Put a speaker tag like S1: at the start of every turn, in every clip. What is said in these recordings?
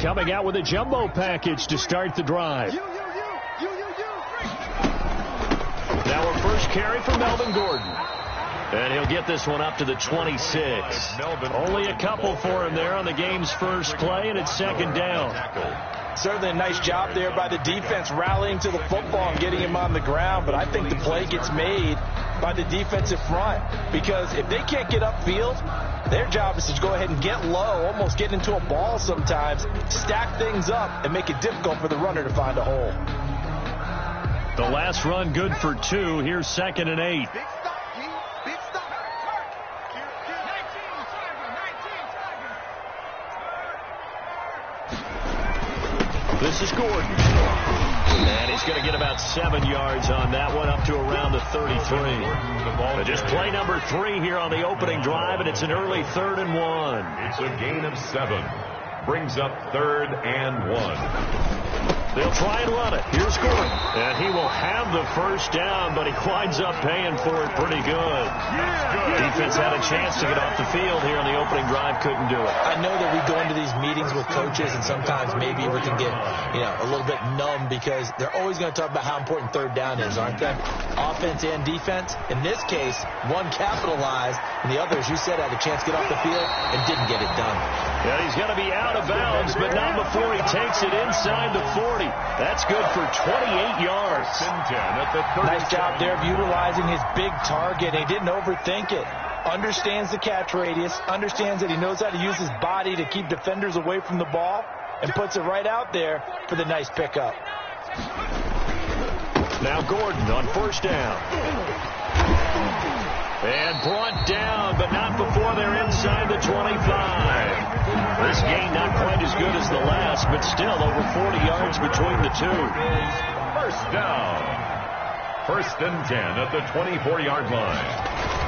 S1: coming out with a jumbo package to start the drive. Now our first carry for Melvin Gordon. And he'll get this one up to the 26. Only a couple for him there on the game's first play, and it's second down.
S2: Certainly a nice job there by the defense rallying to the football and getting him on the ground, but I think the play gets made by the defensive front because if they can't get upfield, their job is to go ahead and get low, almost get into a ball sometimes, stack things up, and make it difficult for the runner to find a hole.
S1: The last run good for 2. Here's 2nd and 8. This is Gordon. And he's going to get about 7 yards on that one, up to around the 33. But just play number 3 here on the opening drive, and it's an early 3rd and 1.
S3: It's a gain of 7. Brings up 3rd and 1.
S1: They'll try and run it. Here's Gordon. And he will have the first down, but he winds up paying for it pretty good. Defense had a chance to get off the field here on the opening drive. Couldn't do it.
S2: I know that we go into these meetings with coaches, and sometimes maybe we can get, a little bit numb because they're always going to talk about how important 3rd down is, aren't they? Offense and defense. In this case, one capitalized, and the other, as you said, had a chance to get off the field and didn't get it done.
S1: Yeah, he's going to be out of bounds, but not before he takes it inside the 40. That's good for 28 yards.
S2: Nice job there of utilizing his big target. He didn't overthink it. Understands the catch radius, understands that he knows how to use his body to keep defenders away from the ball, and puts it right out there for the nice pickup.
S1: Now Gordon on 1st down. And brought down, but not before they're inside the 25. This gain not quite as good as the last, but still over 40 yards between the two.
S3: First down. 1st and 10 at the 24-yard line.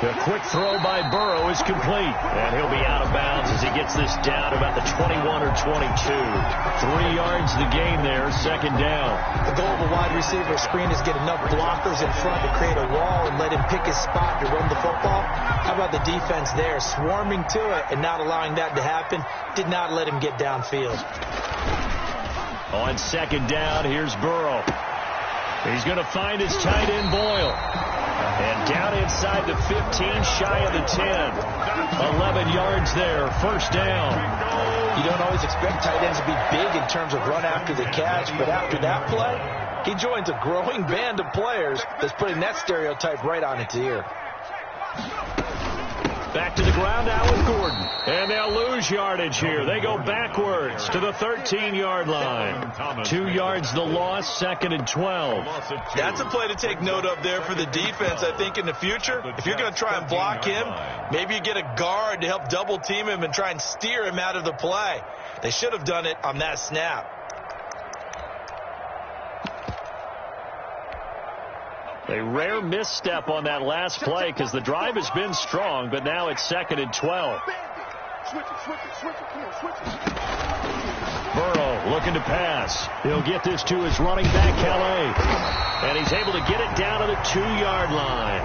S1: The quick throw by Burrow is complete, and he'll be out of bounds as he gets this down about the 21 or 22. 3 yards the gain there, 2nd down.
S2: The goal of a wide receiver screen is get enough blockers in front to create a wall and let him pick his spot to run the football. How about the defense there, swarming to it and not allowing that to happen? Did not let him get downfield.
S1: On 2nd down, here's Burrow. He's going to find his tight end Boyle. And down inside the 15, shy of the 10. 11 yards there, 1st down.
S2: You don't always expect tight ends to be big in terms of run after the catch, but after that play, he joins a growing band of players that's putting that stereotype right on its ear.
S1: Back to the ground now with Gordon. And they'll lose yardage here. They go backwards to the 13-yard line. 2 yards the loss, 2nd and 12.
S2: That's a play to take note of there for the defense, I think, in the future. If you're going to try and block him, maybe you get a guard to help double team him and try and steer him out of the play. They should have done it on that snap.
S1: A rare misstep on that last play because the drive has been strong, but now it's 2nd and 12. Burrow looking to pass. He'll get this to his running back, Calais. And he's able to get it down to the 2-yard line.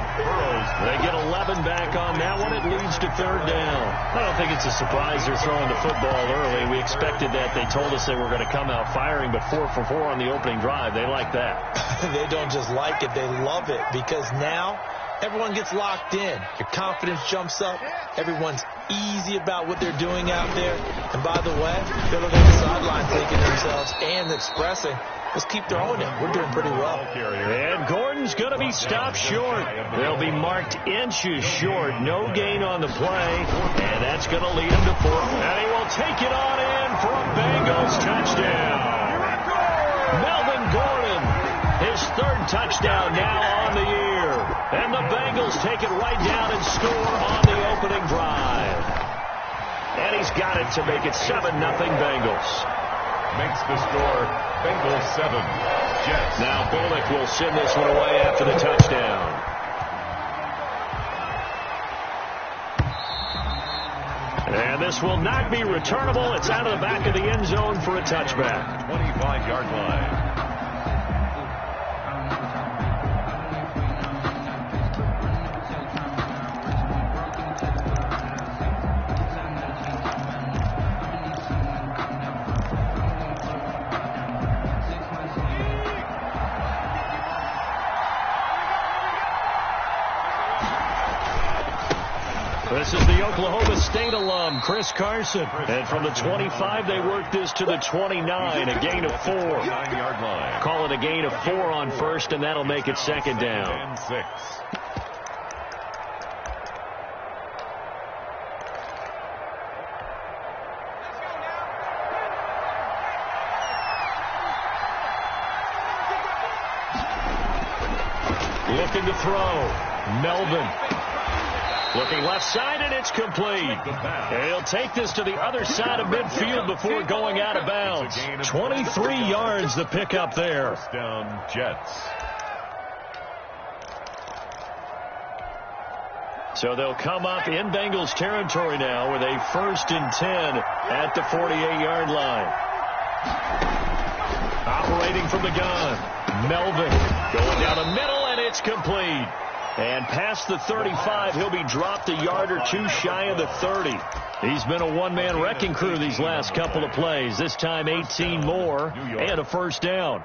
S1: They get 11 back on that one. It leads to 3rd down. I don't think it's a surprise they're throwing the football early. We expected that. They told us they were going to come out firing, but 4 for 4 on the opening drive. They like that.
S2: They don't just like it. They love it because now everyone gets locked in. Your confidence jumps up. Everyone's easy about what they're doing out there. And by the way, they're looking at the sideline thinking to themselves and expressing, let's keep throwing it. We're doing pretty well.
S1: And Gordon's going to be stopped short. They'll be marked inches short. No gain on the play. And that's going to lead him to 4. And he will take it on in for a Bengals touchdown. Melvin Gordon, his 3rd touchdown now on the year. And the Bengals take it right down and score on the opening drive. And he's got it to make it 7-0 Bengals.
S3: Makes the score Bengals 7, Jets.
S1: Now Bullock will send this one away after the touchdown. And this will not be returnable. It's out of the back of the end zone for a touchback.
S3: 25-yard line.
S1: This is the Oklahoma State alum, Chris Carson. And from the 25, they work this to the 29, a gain of 4.
S3: 9-yard line.
S1: Call it a gain of 4 on first, and that'll make it second down.
S3: And 6.
S1: Looking to throw. Melvin. Looking left side, and it's complete. And he'll take this to the other side of midfield before going out of bounds. 23 yards the pickup there.
S3: First down, Jets.
S1: So they'll come up in Bengals territory now with a 1st and 10 at the 48-yard line. Operating from the gun. Melvin going down the middle, and it's complete. And past the 35, he'll be dropped a yard or two shy of the 30. He's been a one-man wrecking crew these last couple of plays. This time 18 more and a first down.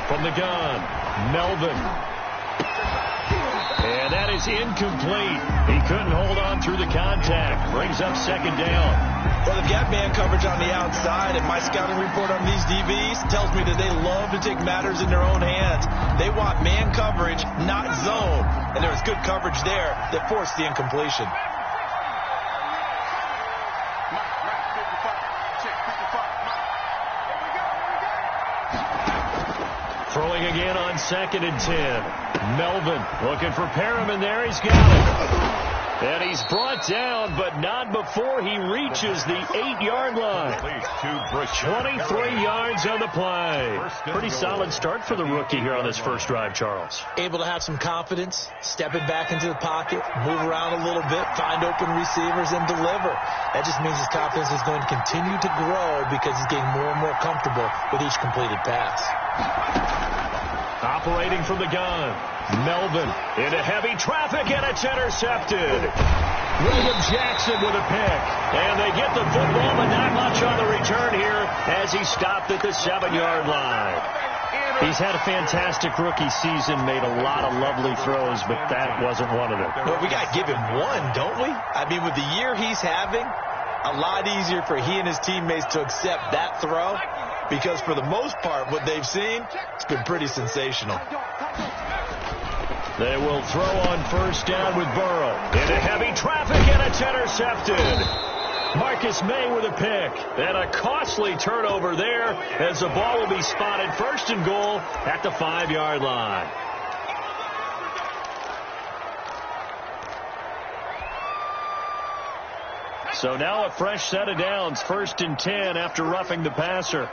S1: From the gun, Melvin. And that is incomplete. He couldn't hold on through the contact. Brings up second down.
S2: Well, they've got man coverage on the outside, and my scouting report on these DBs tells me that they love to take matters in their own hands. They want man coverage, not zone. And there was good coverage there that forced the incompletion.
S1: Throwing again on 2nd and 10. Melvin looking for Perriman there. He's got it. And he's brought down, but not before he reaches the 8-yard line. 23 yards on the play. Pretty solid start for the rookie here on this first drive, Charles.
S2: Able to have some confidence, stepping back into the pocket, move around a little bit, find open receivers, and deliver. That just means his confidence is going to continue to grow because he's getting more and more comfortable with each completed pass.
S1: Operating from the gun. Melvin into heavy traffic, and it's intercepted. William Jackson with a pick. And they get the football, but not much on the return here as he stopped at the 7-yard line. He's had a fantastic rookie season, made a lot of lovely throws, but that wasn't one of them.
S2: Well, we got to give him one, don't we? I mean, with the year he's having, a lot easier for he and his teammates to accept that throw because for the most part, what they've seen, it's been pretty sensational.
S1: They will throw on first down with Burrow. Into heavy traffic, and it's intercepted. Marcus May with a pick. And a costly turnover there as the ball will be spotted first and goal at the 5-yard line. So now a fresh set of downs, 1st and 10 after roughing the passer.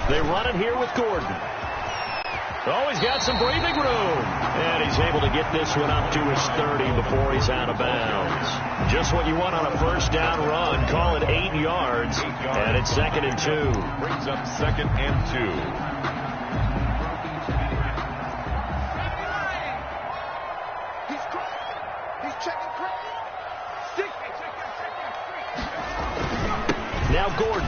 S1: They run it here with Gordon. Oh, he's got some breathing room. And he's able to get this one up to his 30 before he's out of bounds. Just what you want on a first down run. Call it 8 yards. And it's 2nd and 2.
S3: Brings up 2nd and 2.
S1: Now Gordon.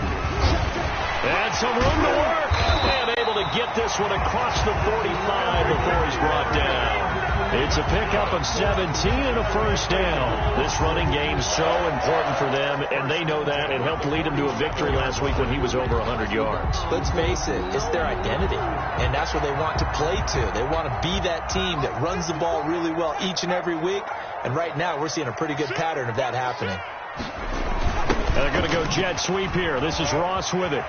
S1: And some room to work. And able to get this one across the 45 before he's brought down. It's a pickup of 17 and a first down. This running game's so important for them, and they know that. It helped lead them to a victory last week when he was over 100 yards.
S2: Let's face it, it's their identity, and that's what they want to play to. They want to be that team that runs the ball really well each and every week, and right now we're seeing a pretty good pattern of that happening.
S1: They're going to go jet sweep here. This is Ross with it.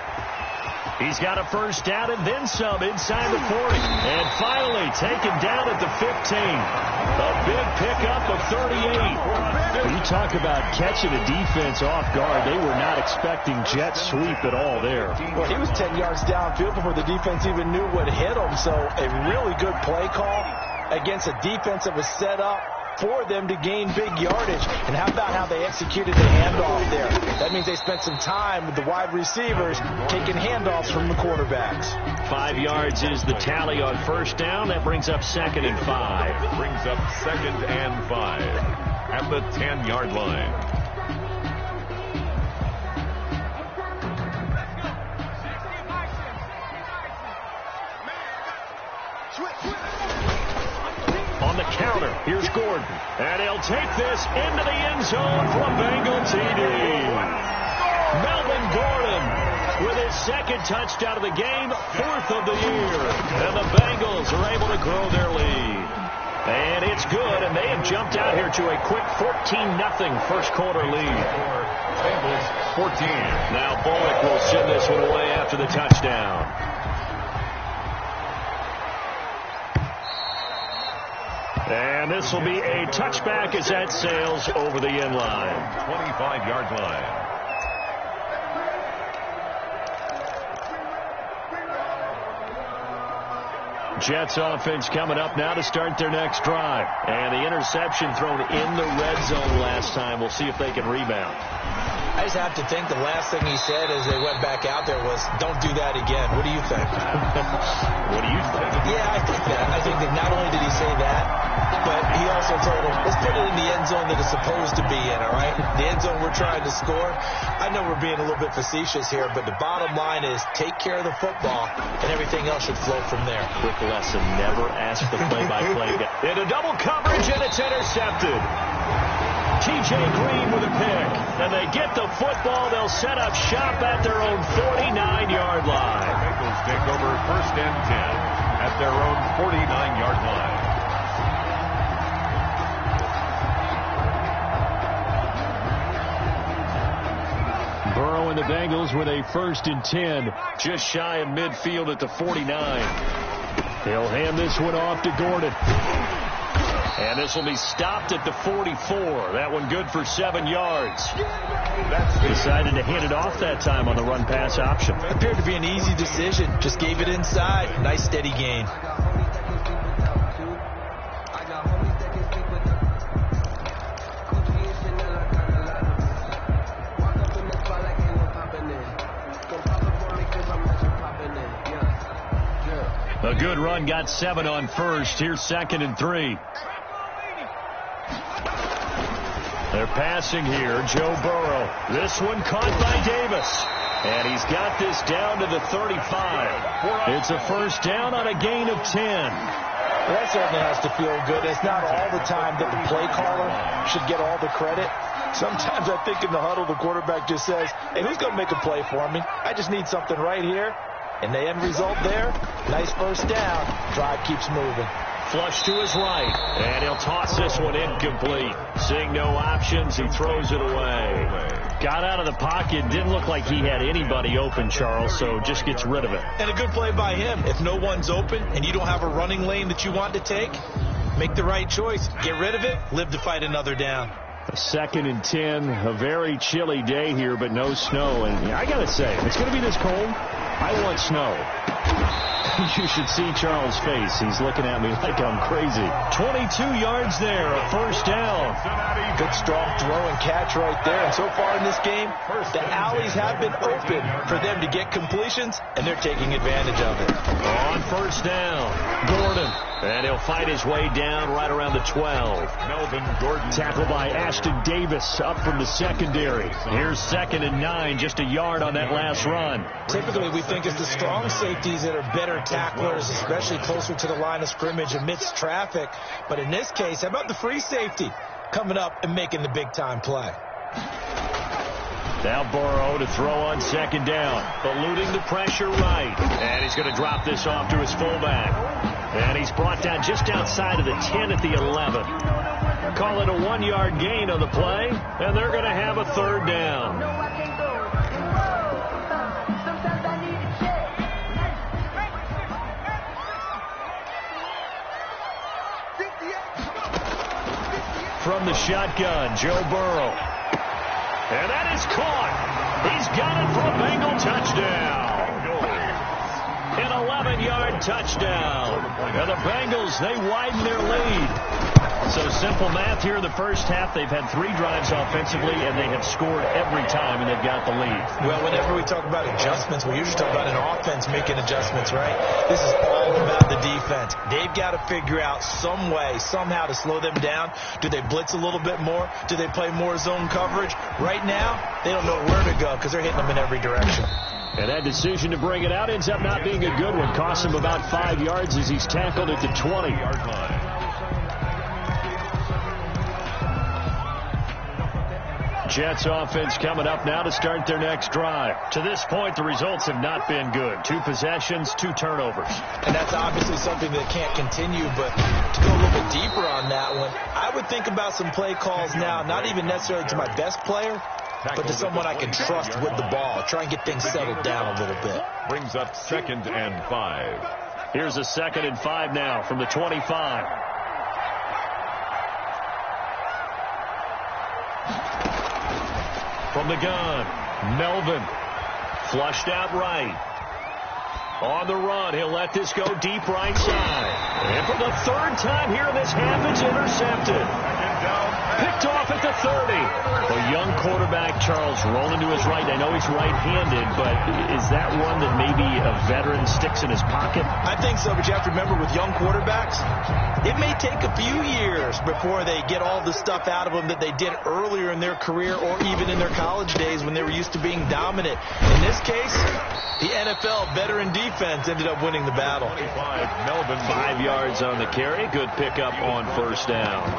S1: He's got a first down and then some inside the 40. And finally taken down at the 15. A big pickup of 38. You talk about catching a defense off guard. They were not expecting jet sweep at all there.
S2: Well, he was 10 yards downfield before the defense even knew what hit him. So a really good play call against a defense that was set up for them to gain big yardage. And how about how they executed the handoff there? That means they spent some time with the wide receivers taking handoffs from the quarterbacks.
S1: 5 yards is the tally on first down. That brings up 2nd and 5.
S3: Brings up 2nd and 5 at the 10-yard line.
S1: Here's Gordon. And he'll take this into the end zone for a Bengal TD. Melvin Gordon with his second touchdown of the game, 4th of the year. And the Bengals are able to grow their lead. And it's good, and they have jumped out here to a quick 14-0 first quarter lead.
S3: Bengals 14.
S1: Now Bullock will send this one away after the touchdown. And this will be a touchback as that sails over the end line.
S3: 25-yard line.
S1: Jets offense coming up now to start their next drive. And the interception thrown in the red zone last time. We'll see if they can rebound.
S2: I just have to think the last thing he said as they went back out there was, don't do that again. What do you think?
S1: What do you think?
S2: Yeah, I think that. I think that not only did he say that, but he also told him, let's put it in the end zone that it's supposed to be in, all right? The end zone we're trying to score. I know we're being a little bit facetious here, but the bottom line is take care of the football, and everything else should flow from there.
S1: Quick lesson, never ask the play-by-play guy. Into double coverage, and it's intercepted. T.J. Green with a pick. And they get the football. They'll set up shop at their own 49-yard line.
S3: The Bengals take over 1st and 10 at their own 49-yard line.
S1: Burrow and the Bengals with a 1st and 10. Just shy of midfield at the 49. They'll hand this one off to Gordon. And this will be stopped at the 44. That one good for 7 yards. Decided to hand it off that time on the run-pass option.
S2: Appeared to be an easy decision. Just gave it inside. Nice steady gain.
S1: A good run, got 7 on first. Here's 2nd and 3. They're passing here. Joe Burrow. This one caught by Davis. And he's got this down to the 35. It's a 1st down on a gain of 10.
S2: Well, that certainly has to feel good. It's not all the time that the play caller should get all the credit. Sometimes I think in the huddle, the quarterback just says, hey, who's going to make a play for me? I just need something right here. And the end result there, nice 1st down. Drive keeps moving.
S1: Flush to his right, and he'll toss this one incomplete. Seeing no options, he throws it away. Got out of the pocket, didn't look like he had anybody open, Charles, so just gets rid of it.
S2: And a good play by him. If no one's open and you don't have a running lane that you want to take, make the right choice. Get rid of it, live to fight another down.
S1: A 2nd and 10, a very chilly day here, but no snow. And I got to say, if it's going to be this cold, I want snow. You should see Charles' face. He's looking at me like I'm crazy. 22 yards there, a 1st down.
S2: Good strong throw and catch right there. And so far in this game, the alleys have been open for them to get completions, and they're taking advantage of it.
S1: On 1st down, Gordon. And he'll fight his way down right around the 12.
S3: Melvin Gordon.
S1: Tackled by Ashton Davis up from the secondary. Here's 2nd and 9, just a yard on that last run.
S2: Typically, we think it's the strong safeties that are better tacklers, especially closer to the line of scrimmage amidst traffic. But in this case, how about the free safety coming up and making the big-time play?
S1: Now Burrow to throw on 2nd down. Eluding the pressure right. And he's going to drop this off to his fullback. And he's brought down just outside of the 10 at the 11. Call it a 1-yard gain on the play, and they're going to have a 3rd down. From the shotgun, Joe Burrow. And that is caught. He's got it for a Bengal touchdown. An 11-yard touchdown. And the Bengals, they widen their lead. So simple math here in the 1st half. They've had 3 drives offensively, and they have scored every time, and they've got the lead.
S2: Well, whenever we talk about adjustments, we usually talk about an offense making adjustments, right? This is all about the defense. They've got to figure out some way, somehow to slow them down. Do they blitz a little bit more? Do they play more zone coverage? Right now, they don't know where to go because they're hitting them in every direction.
S1: And that decision to bring it out ends up not being a good one. Costs him about 5 yards as he's tackled at the 20-yard line. Jets offense coming up now to start their next drive. To this point, the results have not been good. 2 possessions, 2 turnovers.
S2: And that's obviously something that can't continue, but to go a little bit deeper on that one, I would think about some play calls now, not even necessarily to my best player, but to someone I can trust with the ball. Try and get things settled down a little bit.
S3: Brings up 2nd and 5.
S1: Here's a 2nd and 5 now from the 25. From the gun, Melvin, flushed out right. On the run, he'll let this go deep right side. And for the 3rd time here in this half, it's intercepted. Picked off at the 30. A young quarterback, Charles, rolling to his right. I know he's right-handed, but is that one that maybe a veteran sticks in his pocket?
S2: I think so, but you have to remember with young quarterbacks, it may take a few years before they get all the stuff out of them that they did earlier in their career or even in their college days when they were used to being dominant. In this case, the NFL veteran defense ended up winning the battle.
S3: Melvin,
S1: 5 yards on the carry. Good pickup on 1st down.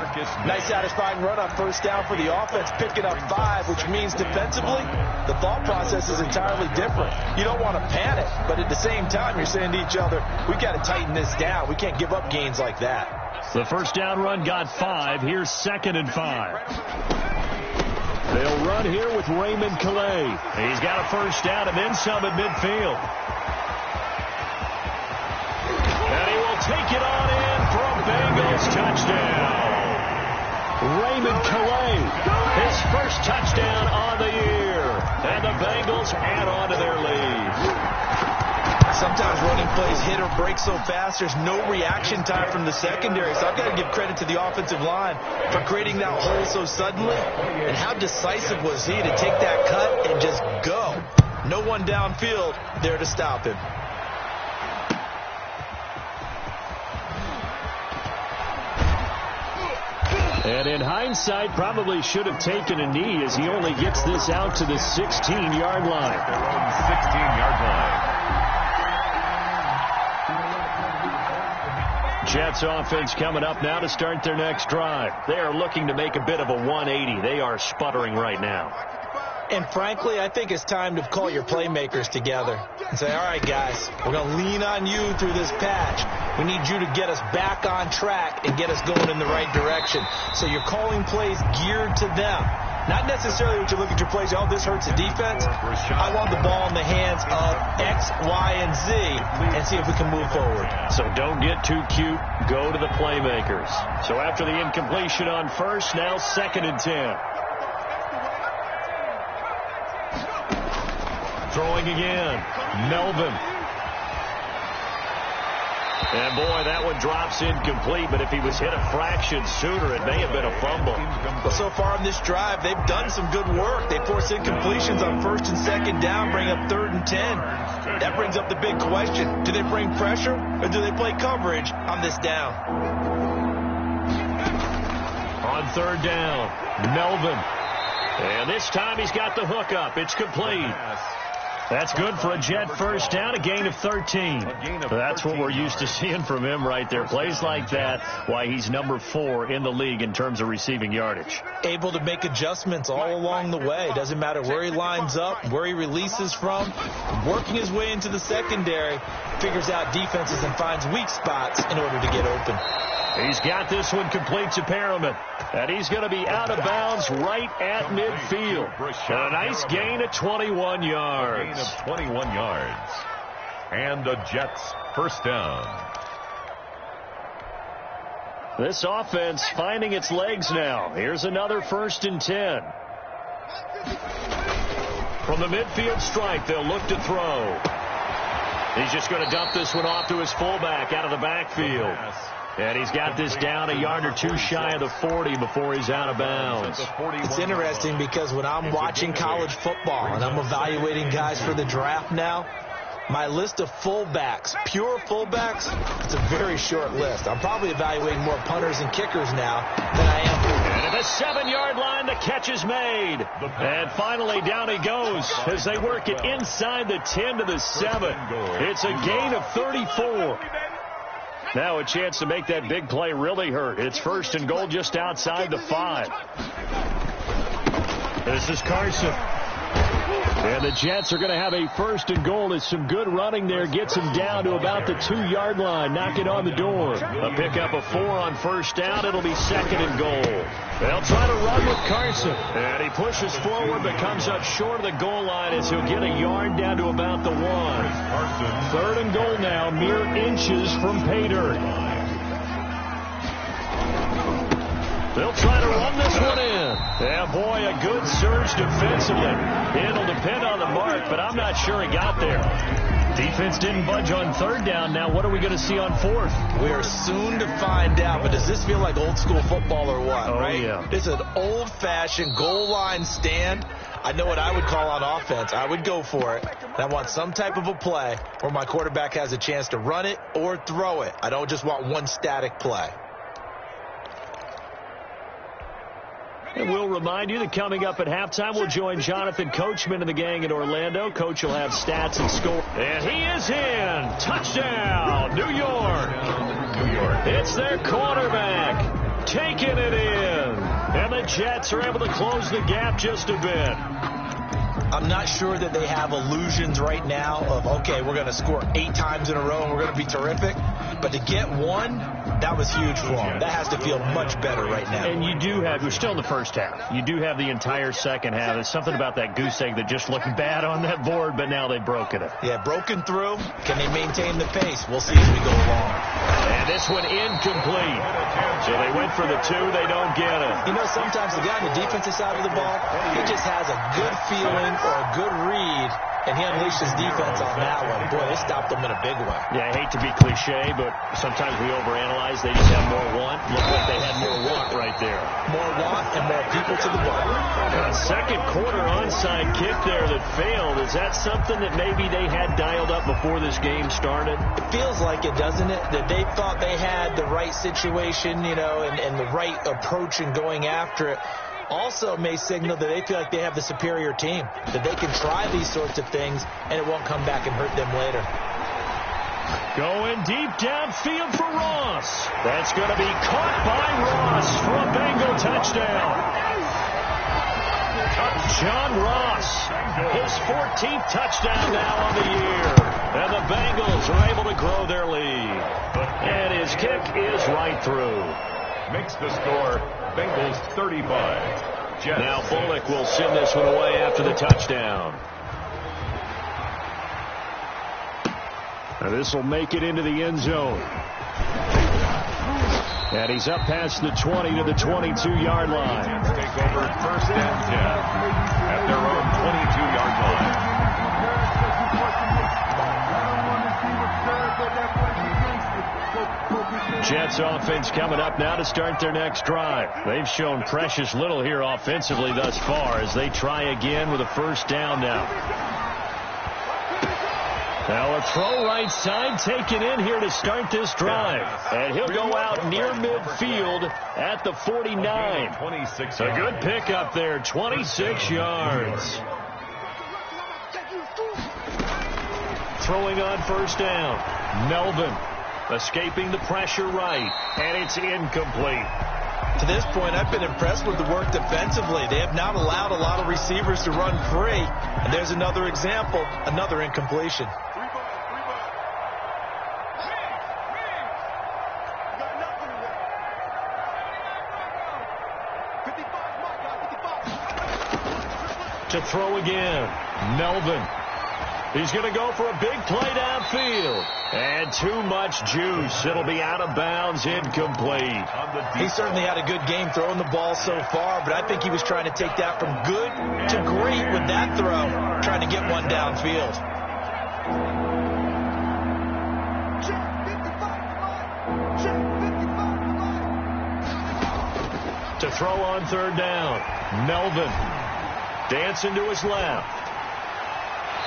S2: Nice satisfying run on 1st down for the offense, picking up 5, which means defensively, the thought process is entirely different. You don't want to panic, but at the same time, you're saying to each other, we've got to tighten this down. We can't give up gains like that.
S1: The 1st down run got 5. Here's 2nd and 5. They'll run here with Raymond Calais. He's got a 1st down and then some at midfield. And he will take it on in for a Bengals touchdown. Raymond Calais, his 1st touchdown on the year. And the Bengals add on to their lead.
S2: Sometimes running plays hit or break so fast, there's no reaction time from the secondary. So I've got to give credit to the offensive line for creating that hole so suddenly. And how decisive was he to take that cut and just go? No one downfield there to stop him.
S1: And in hindsight, probably should have taken a knee as he only gets this out to the 16-yard line.
S3: 16-yard line.
S1: Jets offense coming up now to start their next drive. They are looking to make a bit of a 180. They are sputtering right now.
S2: And frankly, I think it's time to call your playmakers together and say, all right, guys, we're going to lean on you through this patch. We need you to get us back on track and get us going in the right direction. So you're calling plays geared to them. Not necessarily what you look at your plays, oh, this hurts the defense. I want the ball in the hands of X, Y, and Z and see if we can move forward.
S1: So don't get too cute. Go to the playmakers. So after the incompletion on 1st, now 2nd and 10. Throwing again. Melvin. And, boy, that one drops incomplete, but if he was hit a fraction sooner, it may have been a fumble.
S2: Well, so far in this drive, they've done some good work. They force incompletions on 1st and 2nd down, bring up 3rd and 10. That brings up the big question. Do they bring pressure or do they play coverage on this down?
S1: On 3rd down, Melvin. And this time he's got the hook up. It's complete. That's good for a Jet 1st down, a gain of 13. That's what we're used to seeing from him right there. Plays like that, why he's number 4 in the league in terms of receiving yardage.
S2: Able to make adjustments all along the way. Doesn't matter where he lines up, where he releases from. Working his way into the secondary, figures out defenses and finds weak spots in order to get open.
S1: He's got this one complete to Perriman. And he's going to be out of bounds right at midfield. A nice gain of 21 yards.
S3: 21 yards. And the Jets 1st down.
S1: This offense finding its legs now. Here's another 1st and 10. From the midfield strike, they'll look to throw. He's just going to dump this one off to his fullback out of the backfield. And he's got this down a yard or two shy of the 40 before he's out of bounds.
S2: It's interesting because when I'm watching college football and I'm evaluating guys for the draft now, my list of fullbacks, pure fullbacks, it's a very short list. I'm probably evaluating more punters and kickers now than I am.
S1: And at the 7-yard line, the catch is made. And finally, down he goes as they work it inside the 10 to the 7. It's a gain of 34. Now a chance to make that big play really hurt. It's 1st and goal just outside the 5. This is Carson. And the Jets are going to have a 1st and goal as some good running there gets him down to about the 2-yard line. Knock it on the door. A pickup of 4 on 1st down. It'll be 2nd and goal. They'll try to run with Carson. And he pushes forward but comes up short of the goal line as he'll get a yard down to about the 1. 3rd and goal now, mere inches from pay dirt. They'll try to run this one in. Yeah, boy, a good surge defensively. It'll depend on the mark, but I'm not sure he got there. Defense didn't budge on 3rd down. Now what are we going to see on 4th?
S2: We are soon to find out, but does this feel like old school football or what?
S1: Oh,
S2: right?
S1: Yeah.
S2: It's an old-fashioned goal line stand. I know what I would call on offense. I would go for it. And I want some type of a play where my quarterback has a chance to run it or throw it. I don't just want one static play.
S1: And we'll remind you that coming up at halftime, we'll join Jonathan Coachman and the gang in Orlando. Coach will have stats and score. And he is in. Touchdown, New York. It's their quarterback taking it in. And the Jets are able to close the gap just a bit.
S2: I'm not sure that they have illusions right now of, okay, we're going to score 8 times in a row and we're going to be terrific. But to get one, that was huge for them. That has to feel much better right now.
S1: And you do have, we're still in the first half. You do have the entire second half. There's something about that goose egg that just looked bad on that board, but now they've broken it.
S2: Yeah, broken through. Can they maintain the pace? We'll see as we go along.
S1: And this one incomplete. So they went for the 2. They don't get it.
S2: You know, sometimes the guy on the defensive side of the ball, he just has a good feeling or a good read, and he unleashed his defense on that one. Boy, they stopped them in a big way.
S1: Yeah, I hate to be cliche, but sometimes we overanalyze. They just have more want. Looked like they had more want right there.
S2: More want and more people to the ball.
S1: A second quarter onside kick there that failed. Is that something that maybe they had dialed up before this game started?
S2: It feels like it, doesn't it? That they thought they had the right situation, you know, and the right approach in going after it. Also may signal that they feel like they have the superior team, that they can try these sorts of things and it won't come back and hurt them later.
S1: Going deep downfield for Ross. That's going to be caught by Ross for a Bengal touchdown. John Ross, his 14th touchdown now on the year. And the Bengals are able to grow their lead. And his kick is right through.
S3: Makes the score Bengals 35. Jets.
S1: Now Bullock will send this one away after the touchdown. Now this will make it into the end zone. And he's up past the 20 to the 22-yard line.
S3: Jets take over 1st and 10 at their own 22-yard line.
S1: Jets offense coming up now to start their next drive. They've shown precious little here offensively thus far as they try again with a 1st down now. Now a throw right side taken in here to start this drive. And he'll go out near midfield at the 49.
S3: 26
S1: A good pickup there, 26 yards. Throwing on 1st down. Melvin escaping the pressure right. And it's incomplete.
S2: To this point, I've been impressed with the work defensively. They have not allowed a lot of receivers to run free. And there's another example, another incompletion.
S1: To throw again. Melvin. He's going to go for a big play downfield. And too much juice. It'll be out of bounds, incomplete.
S2: He certainly had a good game throwing the ball so far, but I think he was trying to take that from good to great with that throw, trying to get one downfield.
S1: To throw on 3rd down. Melvin dancing to his left.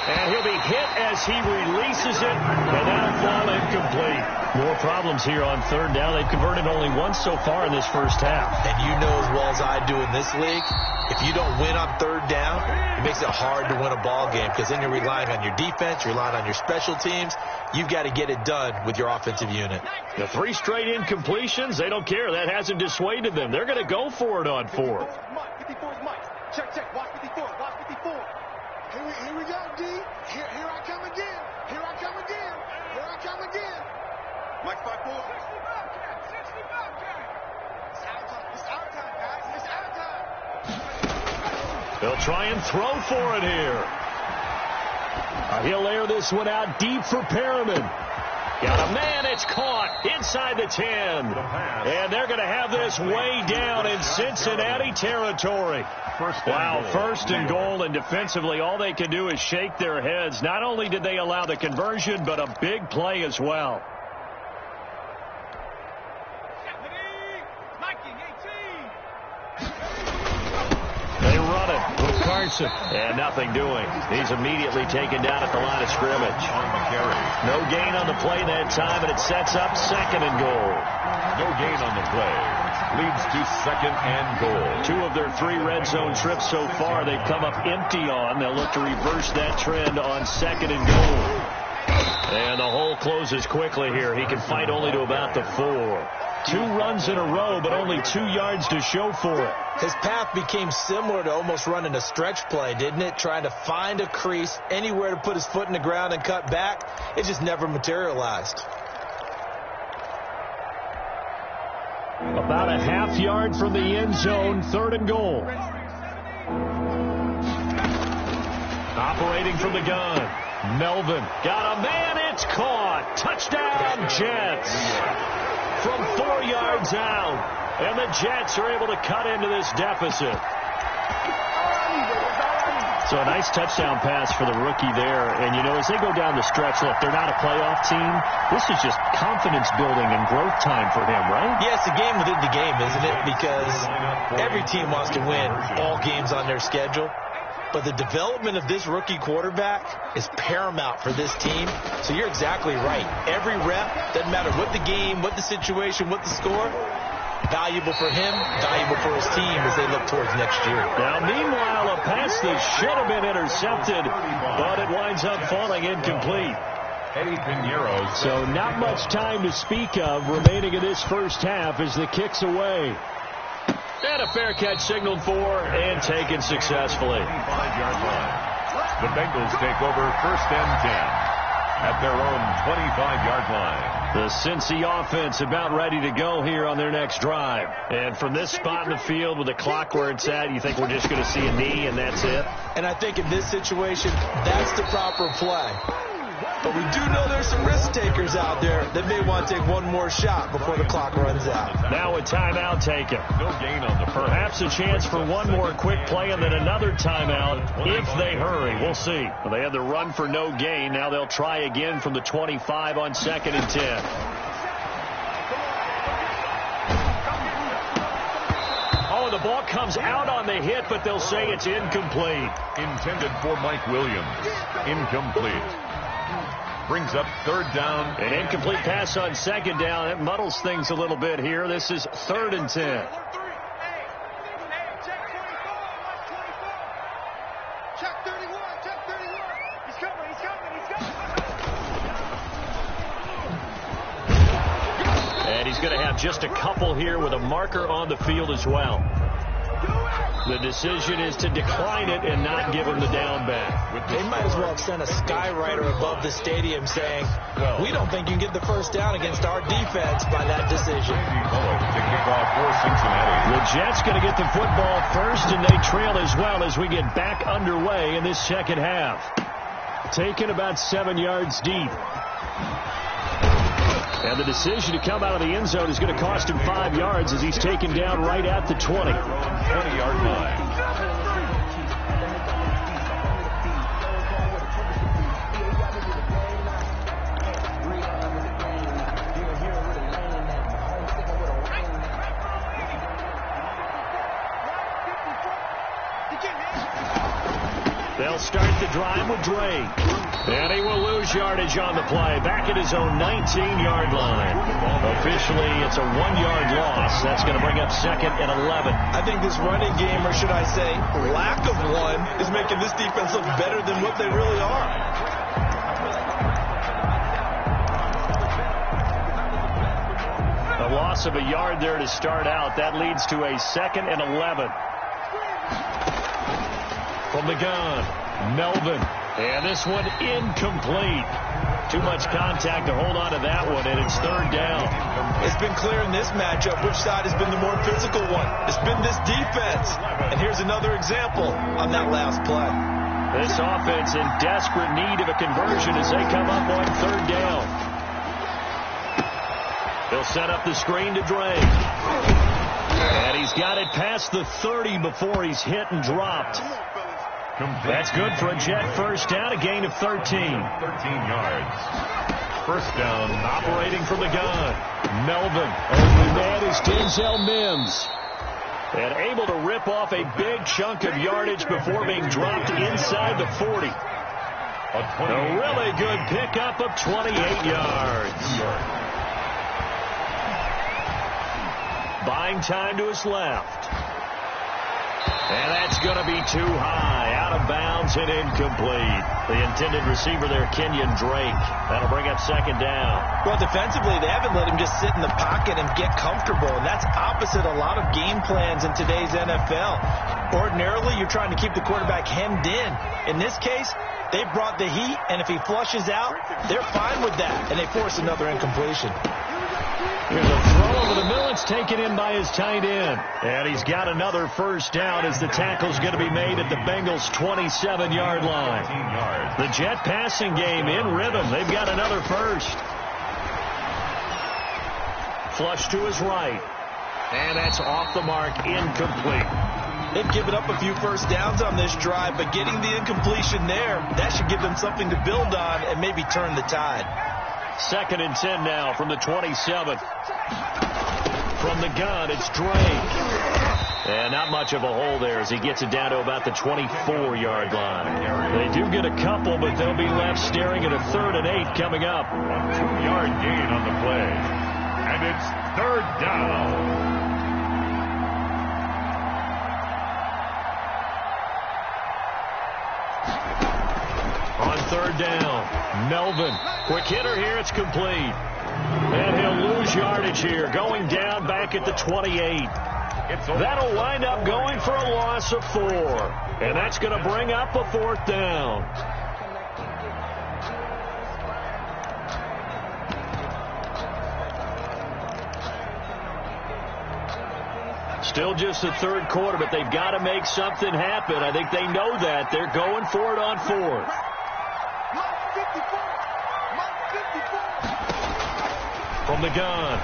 S1: And he'll be hit as he releases it, and that'll fall incomplete. More problems here on 3rd down. They've converted only once so far in this first half.
S2: And you know as well as I do in this league, if you don't win on 3rd down, it makes it hard to win a ball game because then you're relying on your defense, you're relying on your special teams. You've got to get it done with your offensive unit.
S1: The 3 straight incompletions, they don't care. That hasn't dissuaded them. They're going to go for it on 4th.
S4: Check, check. Watch 54. Watch 54. Here we go, D. Here I come again. Here I come again. Here I come again. Mike 5-4. 60 Bobcat. 60 Bobcat. It's our time. It's our time, guys. It's our time.
S1: They'll try and throw for it here. He'll air this one out deep for Perriman. Got a man, it's caught inside the 10. And they're going to have this way down in Cincinnati territory. First and goal, and defensively all they can do is shake their heads. Not only did they allow the conversion, but a big play as well. They run it with Carson, and nothing doing. He's immediately taken down at the line of scrimmage. No gain on the play that time, and it sets up second and goal.
S3: No gain on the play. Leads to second and goal.
S1: 2 of their 3 red zone trips so far they've come up empty on. They'll look to reverse that trend on second and goal. And the hole closes quickly here. He can fight only to about the 4. 2 runs in a row, but only 2 yards to show for it.
S2: His path became similar to almost running a stretch play, didn't it? Trying to find a crease, anywhere to put his foot in the ground and cut back. It just never materialized.
S1: About a half yard from the end zone, third and goal. Operating from the gun. Melvin got a man, it's caught. Touchdown, Jets. From 4 yards out. And the Jets are able to cut into this deficit. So a nice touchdown pass for the rookie there. And, you know, as they go down the stretch, look, they're not a playoff team. This is just confidence building and growth time for him, right?
S2: Yeah, it's a game within the game, isn't it? Because every team wants to win all games on their schedule. But the development of this rookie quarterback is paramount for this team. So you're exactly right. Every rep, doesn't matter what the game, what the situation, what the score, valuable for him, valuable for his team as they look towards next year.
S1: Now, meanwhile, a pass that should have been intercepted, but it winds up falling incomplete. So not much time to speak of remaining in this first half as the kick's away. And a fair catch signaled for and taken successfully.
S3: 25-yard line. The Bengals take over first and 10 at their own 25-yard line.
S1: The Cincy offense about ready to go here on their next drive. And from this spot in the field with the clock where it's at, you think we're just going to see a knee and that's it?
S2: And I think in this situation, that's the proper play. But we do know there's some risk takers out there that may want to take one more shot before the clock runs out.
S1: Now a timeout taken.
S3: No gain on the
S1: perhaps a chance for one more quick play and then another timeout if they hurry. We'll see. Well, they had the run for no gain. Now they'll try again from the 25 on second and 10. Oh, the ball comes out on the hit, but they'll say it's incomplete.
S3: Intended for Mike Williams. Incomplete. Brings up third down.
S1: An incomplete pass on second down. It muddles things a little bit here. This is third and 10. And he's going to have just a couple here with a marker on the field as well. The decision is to decline it and not give him the down back.
S2: They might as well have sent a skywriter above the stadium saying, we don't think you can get the first down against our defense by that decision.
S3: To kick off for Cincinnati.
S1: The Jets going to get the football first, and they trail as well as we get back underway in this second half. Taken about 7 yards deep. And the decision to come out of the end zone is going to cost him 5 yards as he's taken down right at the 20.
S3: 20-yard line.
S1: They'll start the drive with Dre. And he will lose yardage on the play. Back at his own 19-yard line. Officially, it's a 1-yard loss. That's going to bring up second and 11.
S2: I think this running game, or should I say lack of one, is making this defense look better than what they really are.
S1: A loss of a yard there to start out. That leads to a second and 11. From the gun, Melvin. And this one incomplete. Too much contact to hold on to that one, and it's third down.
S2: It's been clear in this matchup which side has been the more physical one. It's been this defense. And here's another example on that last play.
S1: This offense in desperate need of a conversion as they come up on third down. They'll set up the screen to Drake. And he's got it past the 30 before he's hit and dropped. That's good for a Jet first down, a gain of 13.
S3: 13 yards. First down.
S1: Operating from the gun, Melvin. Only man is Denzel Mims. And able to rip off a big chunk of yardage before being dropped inside the 40. A really good pickup of 28 yards. Buying time to his left. And that's going to be too high. Out of bounds and incomplete. The intended receiver there, Kenyon Drake. That'll bring up second down.
S2: Well, defensively, they haven't let him just sit in the pocket and get comfortable. And that's opposite a lot of game plans in today's NFL. Ordinarily, you're trying to keep the quarterback hemmed in. In this case, they brought the heat, and if he flushes out, they're fine with that. And they force another incompletion.
S1: Here's a throw over the middle. It's taken in by his tight end. And he's got another first down as the tackle's going to be made at the Bengals' 27-yard line. The Jet passing game in rhythm. They've got another first. Flush to his right. And that's off the mark, incomplete.
S2: They've given up a few first downs on this drive, but getting the incompletion there, that should give them something to build on and maybe turn the tide.
S1: 2nd and 10 now from the 27. From the gun, it's Drake. And not much of a hole there as he gets it down to about the 24-yard line. They do get a couple, but they'll be left staring at a 3rd and 8 coming up.
S3: A 2-yard gain on the play. And it's third down.
S1: On third down, Melvin. Quick hitter here, it's complete. And he'll lose yardage here, going down back at the 28. That'll wind up going for a loss of 4. And that's going to bring up a 4th down. Still just the third quarter, but they've got to make something happen. I think they know that. They're going for it on 4th. From the gun,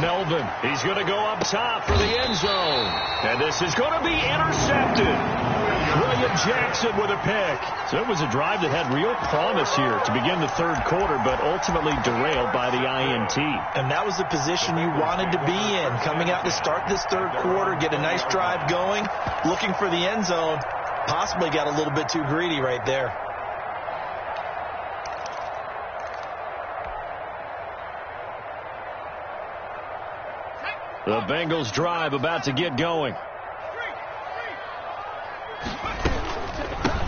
S1: Melvin. He's going to go up top for the end zone. And this is going to be intercepted. William Jackson with a pick. So it was a drive that had real promise here to begin the third quarter, but ultimately derailed by the INT.
S2: And that was the position you wanted to be in. Coming out to start this third quarter, get a nice drive going, looking for the end zone. Possibly got a little bit too greedy right there.
S1: The Bengals drive about to get going.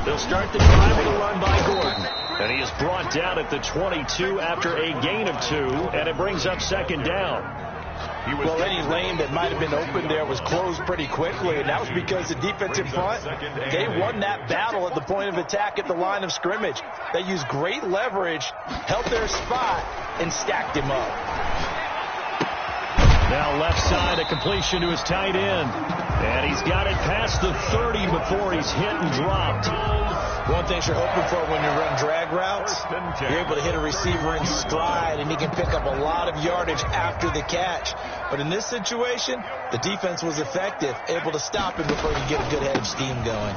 S1: They'll start the drive with a run by Gordon. And he is brought down at the 22 after a gain of 2, and it brings up second down.
S2: Well, any lane that might have been open there was closed pretty quickly, and that was because the defense in front, they won that battle at the point of attack at the line of scrimmage. They used great leverage, held their spot, and stacked him up.
S1: Now left side, a completion to his tight end. And he's got it past the 30 before he's hit and dropped.
S2: One thing you're hoping for when you run drag routes, you're able to hit a receiver in stride, and he can pick up a lot of yardage after the catch. But in this situation, the defense was effective, able to stop him before he could get a good head of steam going.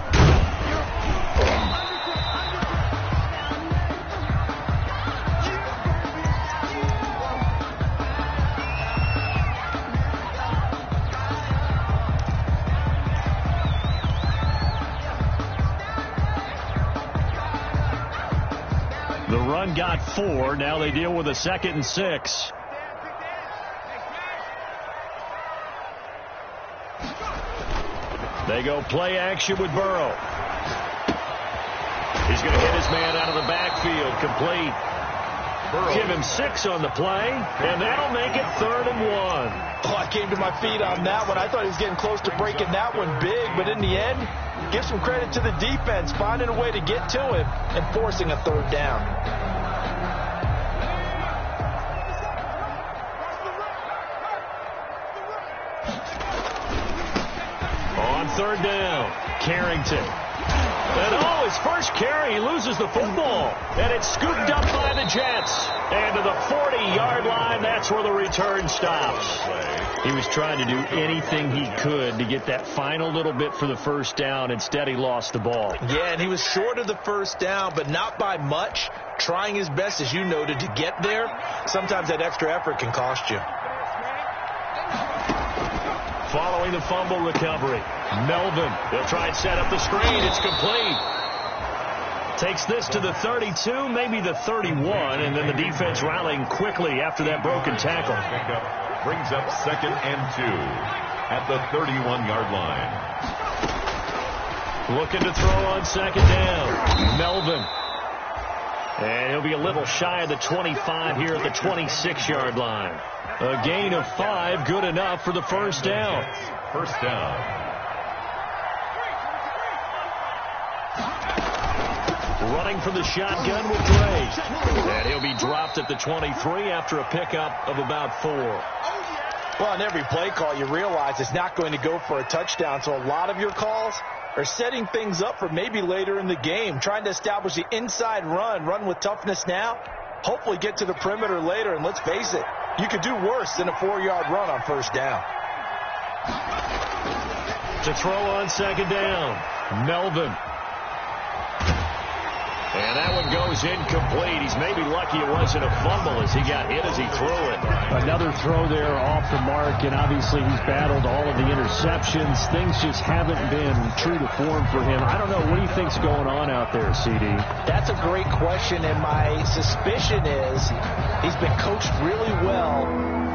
S1: The run got 4. Now they deal with a 2nd and 6. They go play action with Burrow. He's going to hit his man out of the backfield. Complete. Give him 6 on the play, and that'll make it 3rd and 1.
S2: Oh, I came to my feet on that one. I thought he was getting close to breaking that one big, but in the end, give some credit to the defense, finding a way to get to him and forcing a 3rd down.
S1: On 3rd down, Carrington. And his first carry, he loses the football. And it's scooped up by the Jets. And to the 40-yard line, that's where the return stops. He was trying to do anything he could to get that final little bit for the first down. Instead, he lost the ball.
S2: Yeah, and he was short of the first down, but not by much. Trying his best, as you noted, to get there. Sometimes that extra effort can cost you.
S1: Following the fumble recovery, Melvin. They'll try and set up the screen. It's complete. Takes this to the 32, maybe the 31, and then the defense rallying quickly after that broken tackle.
S3: Brings up 2nd and 2 at the 31-yard line.
S1: Looking to throw on 2nd down. Melvin. And he'll be a little shy of the 25 here at the 26-yard line. A gain of 5, good enough for the first down.
S3: First down.
S1: Running from the shotgun with Drake. And he'll be dropped at the 23 after a pickup of about 4.
S2: Well, on every play call, you realize it's not going to go for a touchdown, so a lot of your calls are setting things up for maybe later in the game, trying to establish the inside run with toughness now, hopefully get to the perimeter later, and let's face it, you could do worse than a 4-yard run on first down.
S1: To throw on 2nd down, Melvin. And that one goes incomplete. He's maybe lucky it wasn't a fumble as he got hit as he threw it.
S5: Another throw there off the mark, and obviously he's battled all of the interceptions. Things just haven't been true to form for him. I don't know. What do you think's going on out there, CD?
S2: That's a great question, and my suspicion is he's been coached really well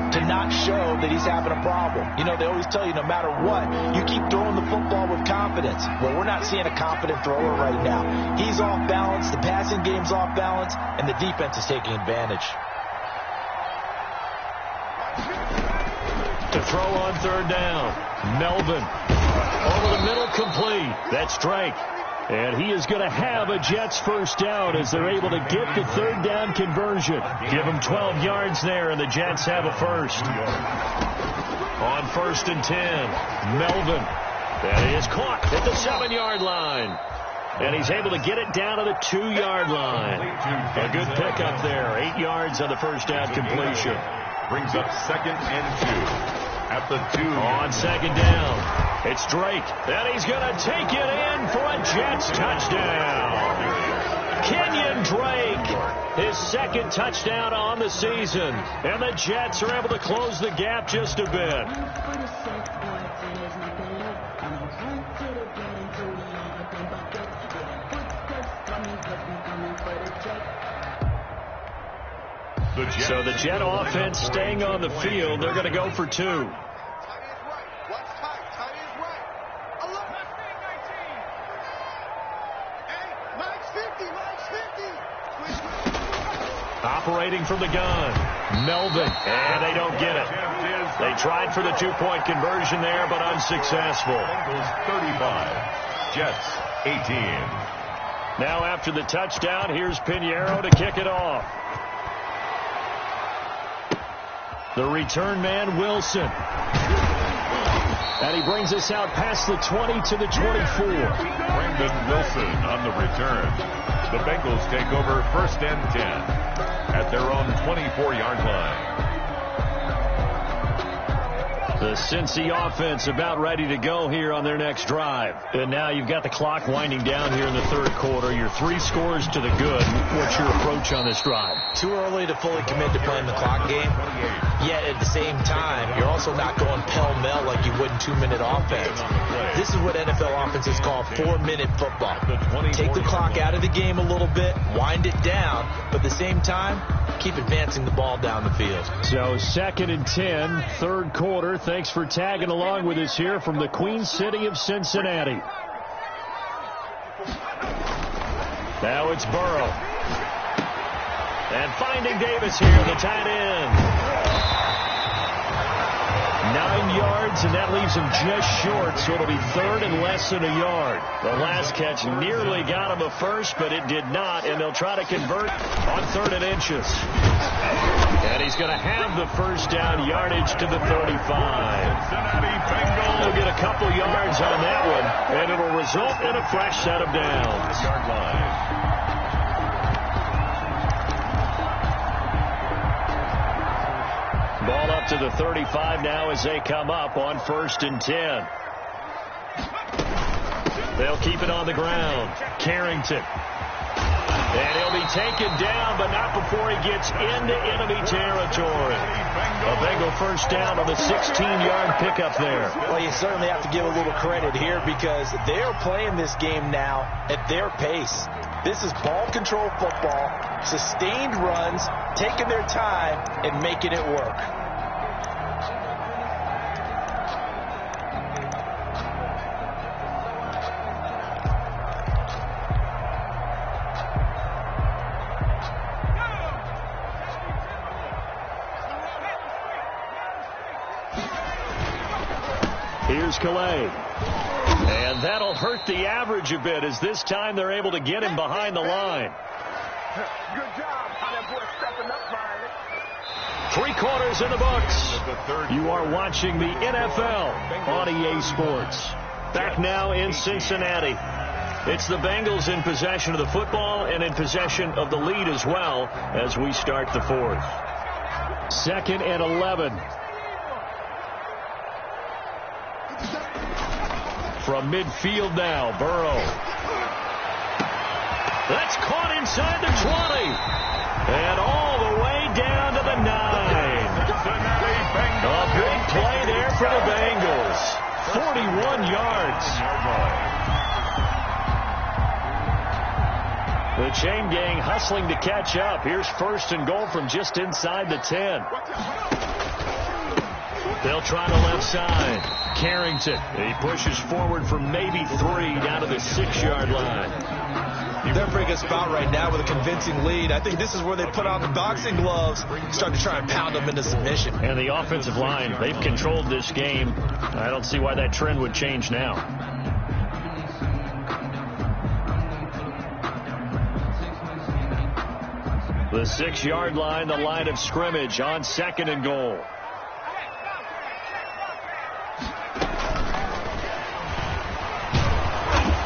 S2: to not show that he's having a problem. You know, they always tell you no matter what, you keep throwing the football with confidence. Well, we're not seeing a confident thrower right now. He's off balance, the passing game's off balance, and the defense is taking advantage.
S1: To throw on 3rd down, Melvin. Over the middle, complete. That's Drake. And he is going to have a Jets first down as they're able to get the 3rd down conversion. Give them 12 yards there, and the Jets have a first. On 1st and 10, Melvin. That is caught at the 7-yard line. And he's able to get it down to the 2-yard line. A good pickup there. 8 yards on the first down completion.
S3: Brings up 2nd and 2. At the 2.
S1: On 2nd down, it's Drake. And he's going to take it in for a Jets touchdown. Kenyon Drake, his 2nd touchdown on the season. And the Jets are able to close the gap just a bit. So the Jet offense staying on the field. They're going to go for 2.
S4: Tight is right. What's tight? Tight is right. 11. Hey, Mike's 50. Mike's 50.
S1: Operating from the gun, Melvin. And they don't get it. They tried for the 2-point conversion there, but unsuccessful.
S3: Bengals 35. Jets 18.
S1: Now after the touchdown, here's Pinheiro to kick it off. The return man, Wilson. And he brings us out past the 20 to the 24.
S3: Brandon Wilson on the return. The Bengals take over 1st and 10 at their own 24-yard line.
S1: The Cincy offense about ready to go here on their next drive. And now you've got the clock winding down here in the 3rd quarter. Your 3 scores to the good. What's your approach on this drive?
S2: Too early to fully commit to playing the clock game. Yet at the same time, you're also not going pell-mell like you would in 2-minute offense. This is what NFL offenses call 4-minute football. Take the clock out of the game a little bit, wind it down, but at the same time, keep advancing the ball down the field.
S1: So 2nd and 10, 3rd quarter. Thanks for tagging along with us here from the Queen City of Cincinnati. Now it's Burrow. And finding Davis here, the tight end. 9 yards, and that leaves him just short, so it'll be third and less than a yard. The last catch nearly got him a first, but it did not, and they'll try to convert on 3rd and inches. And he's going to have the first down yardage to the 35. He'll get a couple yards on that one, and it'll result in a fresh set of downs.
S3: Yard line.
S1: Ball up to the 35 now as they come up on 1st and 10. They'll keep it on the ground. Carrington. And he'll be taken down, but not before he gets into enemy territory. A Bengal first down on the 16-yard pickup there.
S2: Well, you certainly have to give a little credit here because they are playing this game now at their pace. This is ball control football, sustained runs, taking their time and making it work.
S1: Here's Calais. And that'll hurt the average a bit as this time they're able to get him behind the line.
S4: Good job. How that boy stepping up, Riley.
S1: 3 quarters in the books. You are watching the NFL on EA Sports. Back now in Cincinnati. It's the Bengals in possession of the football and in possession of the lead as well as we start the 4th. 2nd and 11. From midfield now, Burrow. That's caught inside the 20. And all the way down to the 9. A big play there for the Bengals. 41 yards. The chain gang hustling to catch up. Here's 1st and goal from just inside the 10. They'll try the left side. Carrington. He pushes forward for maybe 3 down to the 6-yard line.
S2: They're in a pretty good spot right now with a convincing lead. I think this is where they put on the boxing gloves, start to try and pound them into submission.
S1: And the offensive line, they've controlled this game. I don't see why that trend would change now. The 6-yard line, the line of scrimmage on 2nd and goal.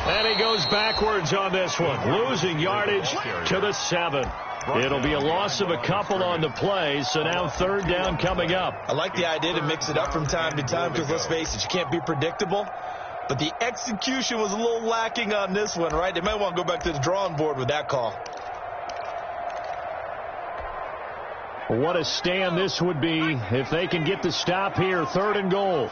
S1: And he goes backwards on this one, losing yardage to the 7. It'll be a loss of a couple on the play, so now 3rd down coming up.
S2: I like the idea to mix it up from time to time because, let's face it, you can't be predictable. But the execution was a little lacking on this one, right? They might want to go back to the drawing board with that call.
S1: What a stand this would be if they can get the stop here, 3rd and goal.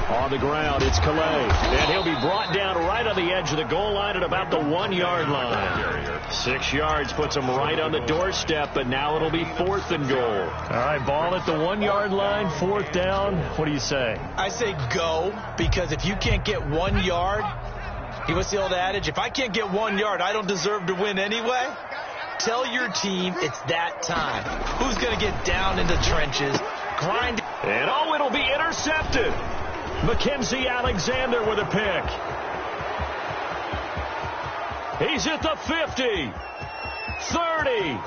S1: On the ground, it's Calais. And he'll be brought down right on the edge of the goal line at about the 1-yard line. 6 yards puts him right on the doorstep, but now it'll be 4th and goal. All right, ball at the 1-yard line, 4th down. What do you say?
S2: I say go, because if you can't get 1 yard, what's the old adage? If I can't get 1 yard, I don't deserve to win anyway. Tell your team it's that time. Who's going to get down in the trenches, grind.
S1: And oh, it'll be intercepted. Mackenzie Alexander with a pick. He's at the 50, 30,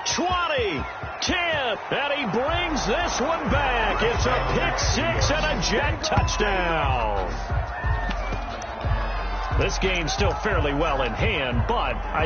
S1: 20, 10, and he brings this one back. It's a pick 6 and a jet touchdown. This game's still fairly well in hand, but I